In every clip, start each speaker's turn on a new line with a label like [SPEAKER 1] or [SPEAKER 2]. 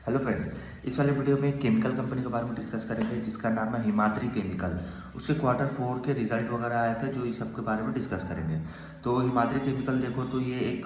[SPEAKER 1] Hello friends, इस वाले video में केमिकल कंपनी के बारे में डिस्कस करेंगे जिसका नाम है हिमाद्री केमिकल। उसके क्वार्टर 4 के रिजल्ट वगैरह आए थे जो इस सब के बारे में डिस्कस करेंगे। तो हिमाद्री केमिकल देखो तो ये एक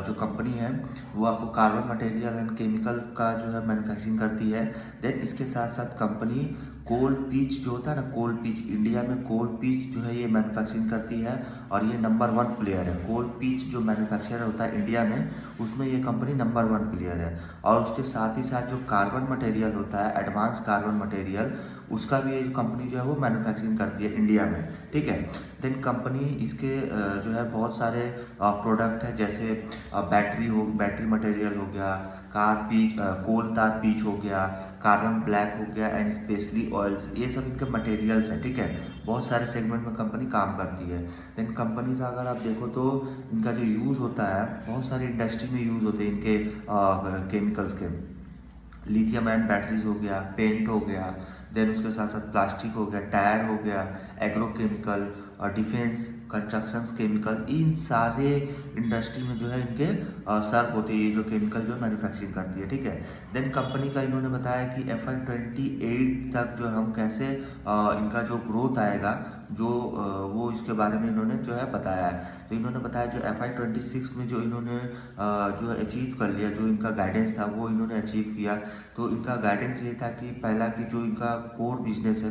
[SPEAKER 1] जो कंपनी है वो आपको कार्बन मटेरियल एंड केमिकल का जो है मैन्युफैक्चरिंग करती है। देन इसके साथ साथ कंपनी कोल पीच जो होता है ना, कोल पीच, इंडिया में कोल पीच जो है ये मैन्युफैक्चरिंग करती है और ये नंबर 1 प्लेयर है। कोल पीच जो मैन्युफैक्चरर होता है इंडिया में, उसमें ये कंपनी नंबर 1 प्लेयर है। और उसके साथ ही साथ जो कार्बन मटेरियल होता है, एडवांस कार्बन मटेरियल, उसका भी ये जो कंपनी जो है वो मैन्युफैक्चरिंग करती है इंडिया में। ठीक है। देन कंपनी इसके जो है बहुत सारे प्रोडक्ट है, जैसे बैटरी मटेरियल हो गया, कार पीच, कोल तार पीच हो गया, कार्बन ब्लैक हो गया एंड स्पेशली ऑयल्स, ये सब इनके मटेरियल्स हैं। ठीक है। बहुत सारे सेगमेंट में कंपनी काम करती है। देन कंपनी का अगर आप देखो तो इनका जो यूज़ होता है बहुत सारी इंडस्ट्री में यूज़ होते हैं इनके केमिकल्स के। लिथियम आयन बैटरीज हो गया, पेंट हो गया, देन उसके साथ साथ प्लास्टिक हो गया, टायर हो गया, एग्रोकेमिकल और डिफेंस कंस्ट्रक्शंस केमिकल, इन सारे इंडस्ट्री में जो है इनके सर्व होते हैं ये जो केमिकल जो मैन्युफैक्चरिंग करती है। ठीक है। देन कंपनी का इन्होंने बताया कि FY 28 तक जो हम कैसे इनका जो ग्रोथ आएगा जो वो इसके बारे में इन्होंने जो है बताया है। तो इन्होंने बताया जो FY 26 में जो इन्होंने जो है अचीव कर लिया, जो इनका गाइडेंस था वो इन्होंने अचीव किया। तो इनका गाइडेंस ये था कि पहला कि जो इनका कोर बिजनेस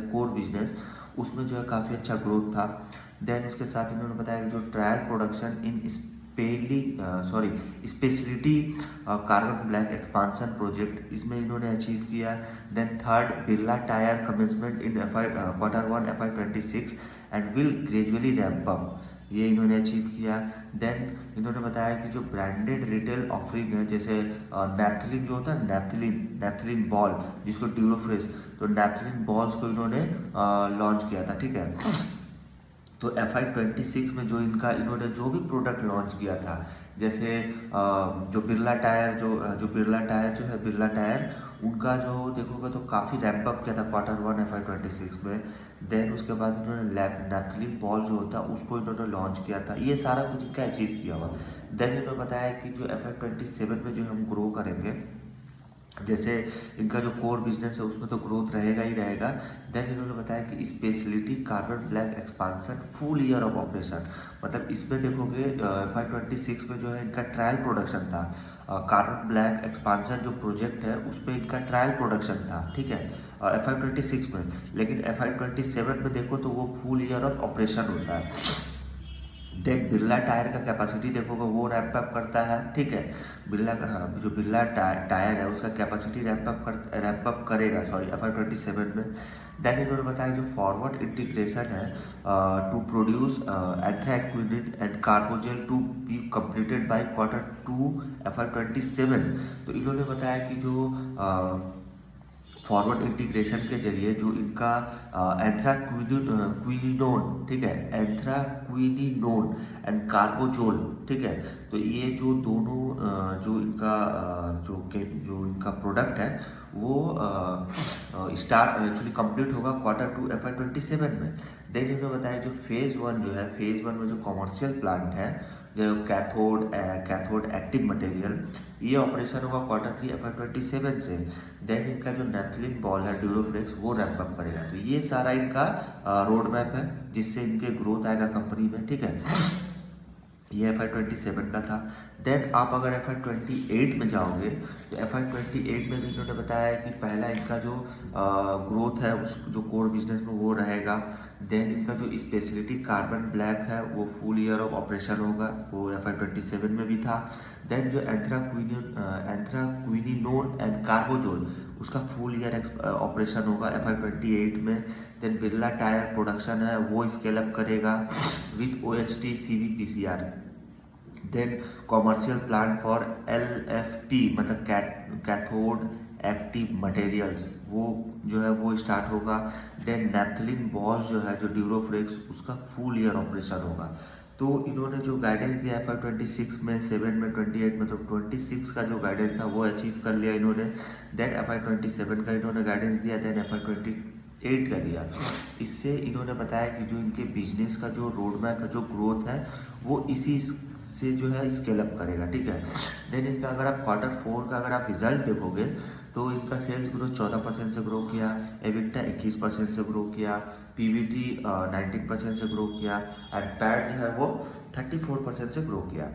[SPEAKER 1] उसमें जो है काफ़ी अच्छा ग्रोथ था। देन उसके साथ इन्होंने बताया कि जो trial production in speciality carbon black expansion project, इसमें इन्होंने अचीव किया। Then third, Birla tyre commencement in Q1 FY 26 and will gradually ramp up, ये इन्होंने अचीव किया। देन इन्होंने बताया कि जो ब्रांडेड रिटेल ऑफरिंग है, जैसे नैप्थलीन जो होता है, नैप्थलीन बॉल जिसको ड्यूरोफ्रेस, तो नैप्थलीन बॉल्स को इन्होंने लॉन्च किया था। ठीक है। तो FY 26 में जो इन्होंने जो भी प्रोडक्ट लॉन्च किया था, जैसे जो बिरला टायर बिरला टायर, उनका जो देखोगे तो काफ़ी रैंप अप किया था Q1 FY 26 में। देन उसके बाद इन्होंने नैप्थलीन बॉल जो होता है उसको इन्होंने लॉन्च किया था। ये सारा कुछ इनका अचीव किया हुआ। देन इन्होंने बताया कि जो FY 27 में जो हम ग्रो करेंगे, जैसे इनका जो कोर बिजनेस है उसमें तो ग्रोथ रहेगा ही रहेगा। देन इन्होंने बताया कि speciality carbon black expansion full year of operation, मतलब इसमें देखोगे FY 26 में जो है इनका ट्रायल प्रोडक्शन था। कार्बन ब्लैक एक्सपांसन जो प्रोजेक्ट है उस पर इनका ट्रायल प्रोडक्शन था। ठीक है। FY 26 में, लेकिन FY 27 में देखो तो वो फुल ईयर ऑफ ऑपरेशन होता है। देन बिरला टायर का कैपेसिटी देखोगे वो रैंप अप करता है। ठीक है। बिरला का, हाँ, जो बिरला टायर है उसका कैपेसिटी रैंप अप करेगा FY 27 में। देन इन्होंने बताया जो फॉरवर्ड इंटीग्रेशन है to produce anthraquinone and carbazole to be completed by Q2 FY 27। तो इन्होंने बताया कि जो फॉरवर्ड इंटीग्रेशन के जरिए जो इनका एंथ्राक्विनोन, ठीक है, एंथ्राक्विनोन एंड कार्बोजोल, ठीक है, तो ये जो दोनों जो इनका प्रोडक्ट है वो स्टार्ट एक्चुअली कंप्लीट होगा Q2 FY 27 में। देन इन्होंने बताया जो फेज़ 1 में जो कॉमर्शियल प्लांट है, जो कैथोड एक्टिव मटेरियल, ये ऑपरेशन होगा Q3 FY 27 से। देन इनका जो नैप्थलीन बॉल है ड्यूरोफ्लेक्स वो रैंप अप करेगा। तो ये सारा इनका रोड मैप है जिससे इनके ग्रोथ आएगा कंपनी में। ठीक है। ये FY 27 का था। देन आप अगर FY 28 में जाओगे तो FY 28 में भी इन्होंने बताया है कि पहला इनका जो ग्रोथ है उस जो कोर बिजनेस में वो रहेगा। देन इनका जो स्पेशलिटी कार्बन ब्लैक है वो फुल ईयर ऑफ ऑपरेशन होगा, वो FY 27 में भी था। देन जो एंथ्राक्विनोन एंड कार्बोजोल, उसका फुल ईयर ऑपरेशन होगा FY 28 में। देन बिरला टायर प्रोडक्शन है वो स्केल अप करेगा with OHT CVPCR। Then commercial plant for LFP, मतलब कैथोड एक्टिव मटेरियल्स, वो जो है वो स्टार्ट होगा। देन नैप्थलीन बॉल्स जो है जो ड्यूरोफ्लेक्स, उसका फुल ईयर ऑपरेशन होगा। तो इन्होंने जो गाइडेंस दिया FY 26 में, 7 में, 28 में, तो 26 का जो गाइडेंस था वो अचीव कर लिया इन्होंने। देन FY 27 का इन्होंने गाइडेंस दिया। देन FY 8 का दिया। इससे इन्होंने बताया कि जो इनके बिजनेस का जो रोड मैप है, जो ग्रोथ है, वो इसी से जो है स्केल अप करेगा, ठीक है। देन इनका अगर आप Q4 का अगर आप रिजल्ट देखोगे तो इनका सेल्स ग्रोथ 14% से ग्रो किया, एबिटा 21% से ग्रो किया, पीबीटी 19% से ग्रो किया एंड पैट जो है वो 34% से ग्रो किया।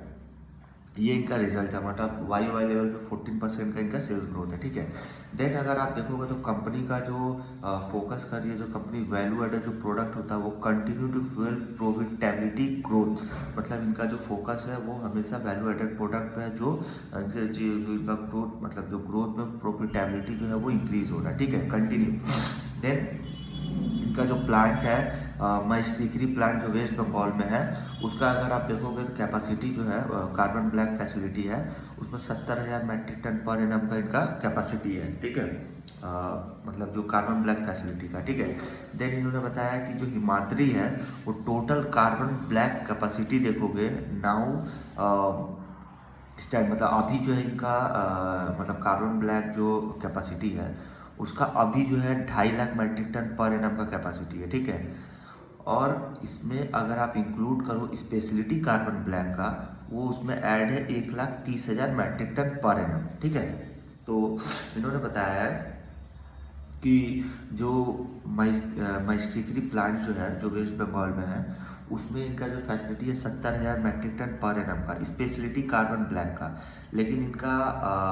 [SPEAKER 1] ये इनका रिजल्ट है, मतलब वाई लेवल पे 14% का इनका सेल्स ग्रोथ है, ठीक है। देन अगर आप देखोगे तो कंपनी का जो फोकस कर रही है, जो कंपनी वैल्यू एडेड जो प्रोडक्ट होता है वो continue to fuel profitability growth, मतलब इनका जो फोकस है वो हमेशा वैल्यू एडेड प्रोडक्ट पे है, जो इनका ग्रोथ, मतलब जो ग्रोथ में प्रॉफिटेबिलिटी जो है वो इंक्रीज हो रहा है, ठीक है, कंटिन्यू। देन इनका जो प्लांट है माइस्टिकरी प्लांट जो वेस्ट बंगाल में है, उसका अगर आप देखोगे तो कैपेसिटी जो है कार्बन ब्लैक फैसिलिटी है, उसमें 70,000 मैट्रिक टन पर एनम का इनका कैपेसिटी है, ठीक है, मतलब जो कार्बन ब्लैक फैसिलिटी का, ठीक है। देन इन्होंने बताया कि जो हिमाद्री है वो टोटल कार्बन ब्लैक कैपेसिटी देखोगे नाउ स्टैंड, मतलब अभी जो है इनका मतलब कार्बन ब्लैक जो कैपेसिटी है उसका अभी जो है 2.5 lakh metric tonne per annum का कैपेसिटी है, ठीक है। और इसमें अगर आप इंक्लूड करो स्पेशलिटी कार्बन ब्लैक का, वो उसमें ऐड है 1,30,000 मैट्रिक टन पर एनम, ठीक है। तो इन्होंने बताया है कि जो माइस्टिकरी प्लांट जो है जो वेस्ट बंगाल में है, उसमें इनका जो फैसिलिटी है 70,000 मैट्रिक टन पर एनम का स्पेशलिटी कार्बन ब्लैक का, लेकिन इनका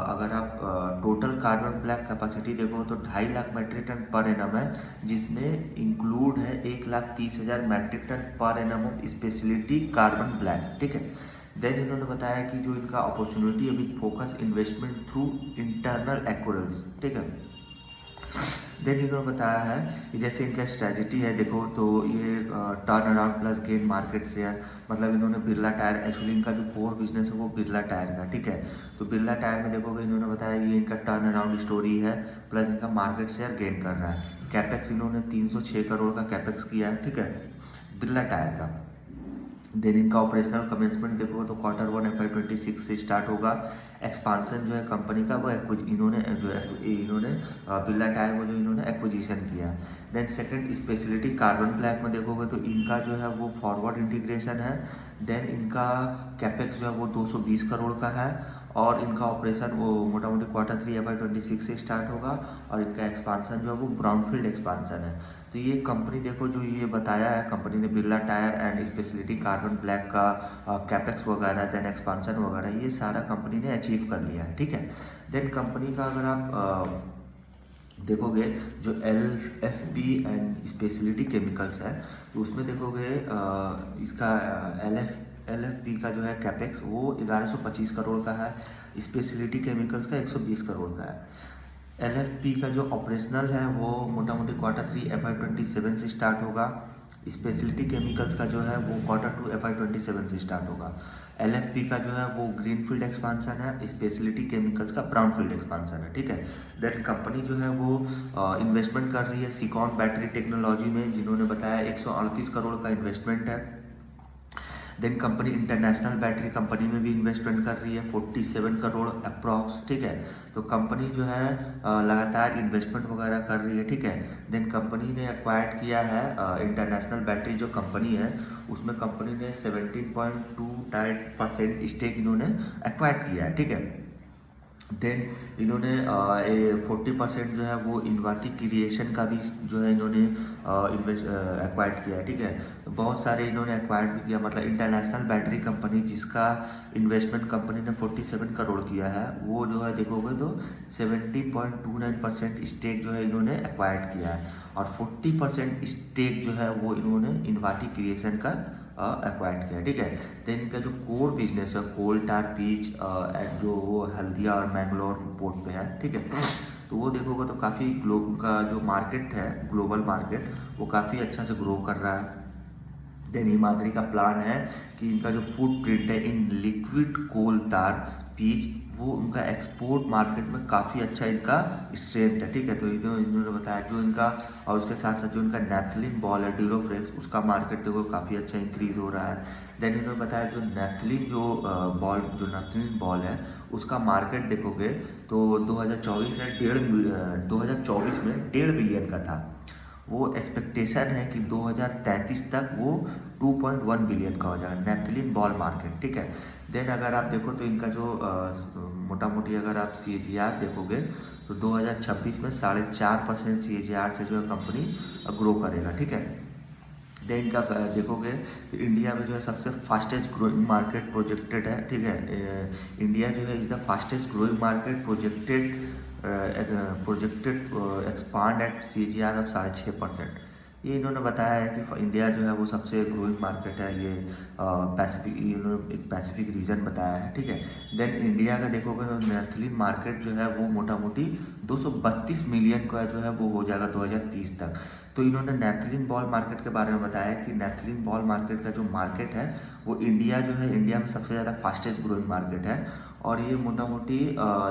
[SPEAKER 1] अगर आप टोटल कार्बन ब्लैक कैपेसिटी देखो तो 2.5 lakh metric tonne per annum है, जिसमें इंक्लूड है 1,30,000 metric tonne per annum of speciality carbon black, ठीक है। देन इन्होंने बताया कि जो इनका अपॉर्चुनिटी है with focus investment through internal acquires, ठीक है। देन इन्होंने बताया है कि जैसे इनका स्ट्रेटजी है, देखो तो ये turn around plus gain market share, मतलब इन्होंने बिरला टायर, एक्चुअली इनका जो कोर बिजनेस है वो बिरला टायर का, ठीक है। तो बिरला टायर में देखोगे इन्होंने बताया ये इनका टर्न अराउंड स्टोरी है, प्लस इनका मार्केट शेयर गेन कर रहा है। कैपेक्स इन्होंने 306 करोड़ का कैपेक्स किया है, ठीक है, बिरला टायर का। देन इनका ऑपरेशनल कमेंसमेंट देखो तो Q1 FY26 से स्टार्ट होगा। एक्सपांसन जो है कंपनी का वो इन्होंने बिरला टायर को जो इन्होंने एक्विजिशन किया। Then second speciality carbon black में देखोगे तो इनका जो है वो फॉरवर्ड इंटीग्रेशन है। देन इनका कैपेक्स जो है वो 220 करोड़ का है और इनका ऑपरेशन वो मोटा मोटी Q3 FY26 से स्टार्ट होगा और इनका एक्सपांसन जो है वो ब्राउनफील्ड एक्सपांसन है। तो ये कंपनी देखो जो ये बताया है कंपनी ने Birla tyre and speciality carbon black का कैपेक्स वगैरह देन एक्सपांसन वगैरह ये सारा कंपनी ने अचीव कर लिया है, ठीक है। देन कंपनी का अगर आप देखोगे जो LFP एंड स्पेशलिटी केमिकल्स है तो उसमें देखोगे इसका LFP का जो है कैपेक्स वो 1125 करोड़ का है, स्पेशलिटी केमिकल्स का 120 करोड़ का है। LFP का जो ऑपरेशनल है वो मोटा मोटी Q3 FY27 से स्टार्ट होगा। स्पेशलिटी केमिकल्स का जो है वो Q2 FY27 से स्टार्ट होगा। LFP का जो है वो ग्रीनफील्ड एक्सपांसन है, स्पेशलिटी केमिकल्स का ब्राउनफील्ड एक्सपांसन है, ठीक है। देन कंपनी जो है वो इन्वेस्टमेंट कर रही है सिकॉन बैटरी टेक्नोलॉजी में, जिन्होंने बताया 138 करोड़ का इन्वेस्टमेंट है। Then company international battery company में भी इन्वेस्टमेंट कर रही है 47 करोड़ अप्रॉक्स, ठीक है। तो कंपनी जो है लगातार इन्वेस्टमेंट वगैरह कर रही है, ठीक है। देन कंपनी ने एक्वायर्ड किया है इंटरनेशनल बैटरी जो कंपनी है उसमें कंपनी ने 17.2% स्टेक इन्होंने एक्वायर्ड किया है, ठीक है। देन इन्होंने 40% जो है वो इन्वाटी क्रिएशन का भी जो है इन्होंने एक्वायर्ड किया है, ठीक है। तो बहुत सारे इन्होंने एक्वायर्ड भी किया, मतलब इंटरनेशनल बैटरी कंपनी जिसका इन्वेस्टमेंट कंपनी ने 47 करोड़ किया है वो जो है देखोगे तो 70.29% स्टेक जो है इन्होंने एक्वायर्ड किया है और 40% स्टेक जो है वो इन्होंने इन्वाटी क्रिएशन का एक्वायर्ड किया, ठीक है। देन इनका जो कोर बिजनेस है कोल टार पीच जो वो हल्दिया और मैंगलोर पोर्ट पे है, ठीक है। तो वो देखोगे तो काफ़ी का जो मार्केट है ग्लोबल मार्केट वो काफ़ी अच्छा से ग्रो कर रहा है। देन हिमाद्री का प्लान है कि इनका जो फुट प्रिंट है इन लिक्विड कोल तार पीच वो उनका एक्सपोर्ट मार्केट में काफ़ी अच्छा इनका स्ट्रेंथ है, ठीक है। तो इन्होंने बताया जो इनका और उसके साथ साथ जो इनका नैप्थलीन बॉल है ड्यूरोफ्लेक्स उसका मार्केट देखो काफ़ी अच्छा इंक्रीज हो रहा है। देन इन्होंने बताया जो नैप्थलीन बॉल है उसका मार्केट देखोगे तो 2024 में 1.5 बिलियन का था वो एक्सपेक्टेशन है कि 2033 तक वो 2.1 बिलियन का हो जाएगा नैपथलीन बॉल मार्केट, ठीक है। देन अगर आप देखो तो इनका जो मोटा मोटी अगर आप CAGR देखोगे तो 2026 में 4.5% CAGR से जो है कंपनी ग्रो करेगा, ठीक है। देन का देखोगे तो इंडिया में जो है सबसे फास्टेस्ट ग्रोइंग मार्केट प्रोजेक्टेड है, ठीक है। इंडिया जो है is the fastest growing market projected expand at CAGR of 6.5%। ये इन्होंने बताया है कि इंडिया जो है वो सबसे ग्रोइंग मार्केट है, ये पैसिफिक, इन्होंने एक पैसिफिक रीजन बताया है, ठीक है। देन इंडिया का देखोगे तो नैपथलीन मार्केट जो है वो मोटा मोटी 232 मिलियन का जो है वो हो जाएगा 2030 तक। तो इन्होंने नैपथलीन बॉल मार्केट के बारे में बताया कि नैपथलीन बॉल मार्केट का जो मार्केट है वो इंडिया जो है, इंडिया में सबसे ज़्यादा फास्टेस्ट ग्रोइंग मार्केट है और ये मोटा मोटी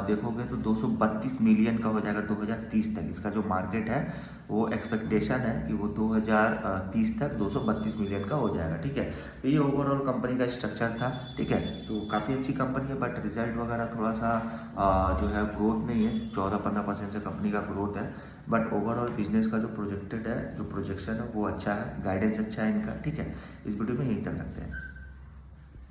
[SPEAKER 1] देखोगे तो 232 मिलियन का हो जाएगा 2030 तक। इसका जो मार्केट है वो एक्सपेक्टेशन है कि वो 2030 तक 232 मिलियन का हो जाएगा, ठीक है। तो ये ओवरऑल कंपनी का स्ट्रक्चर था, ठीक है। तो काफ़ी अच्छी कंपनी है बट रिजल्ट वगैरह थोड़ा सा जो है ग्रोथ नहीं है, 14-15% से कंपनी का ग्रोथ है। बट ओवरऑल बिजनेस का जो प्रोजेक्टेड है, जो प्रोजेक्शन है वो अच्छा है, गाइडेंस अच्छा है इनका, ठीक है। इस वीडियो में यहीं तक रखते हैं।